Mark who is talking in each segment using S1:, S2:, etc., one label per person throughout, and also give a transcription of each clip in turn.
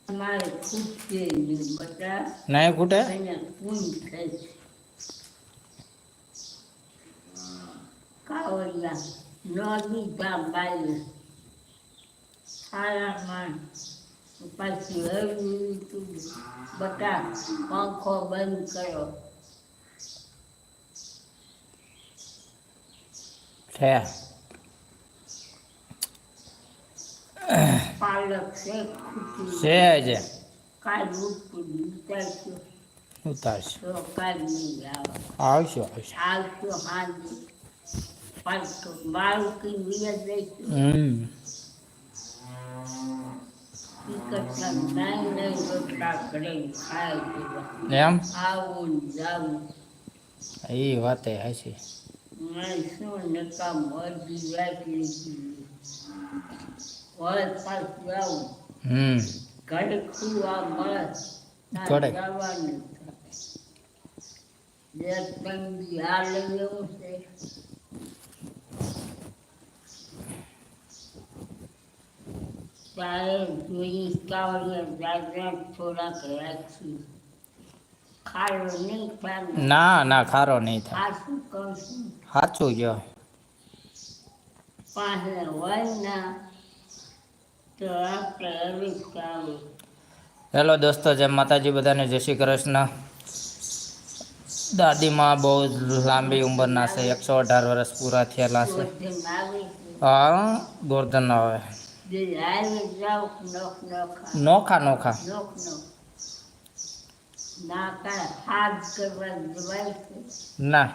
S1: મારે ખૂટશે બધા
S2: નહીં ખૂટે.
S1: અને પૂરી થઈ કાવડિયા નદી ગામ સારામાં પછી હળવું બધા પંખો બંધ કરો
S2: છે
S1: પાલક છે ખૂટી
S2: છે છે
S1: કાલ ઉતારશું
S2: ઉતારશું.
S1: તો કાલ નહીં આવે
S2: આવશું આવશું.
S1: આવશું હાજી પાછું મારું કઈ વિયર જઈશું નહીં રોટલા કરે ખાય
S2: એમ
S1: આવું જાવું
S2: એ વાતે હશે.
S1: શું નકામ અડધી રાત લીધી હોય પાછું આવું ઘરે ખુવા મળે
S2: ઘરે
S1: જવાનું બે ત્રણ દી આ લઈ લેવું છે ત્યારે જોઈ કાવડિયા થોડાક રાખી ખારો નહીં થાય
S2: ના ના ખારો નહીં થાય.
S1: ખાસું કહું છું
S2: સાચું ગયો.
S1: પાસે હોય ના તો આપણે હવે સારું
S2: હેલો દોસ્તો, જય માતાજી, બધાને જય શ્રી કૃષ્ણ. દાદીમાં બહુ લાંબી ઉંમરના છે, 118 વર્ષ પૂરા થયેલા છે.
S1: આવે
S2: હા, ગોરધન આવે
S1: જે હારે જાવ નખ નખા
S2: નોખા નોખા.
S1: નખ નખ ના કાંઈ હાથ કરવા જવાય છે
S2: ના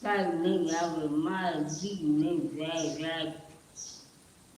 S1: કાંઈ નહીં આવે માર જીવ નહીં જાય રાત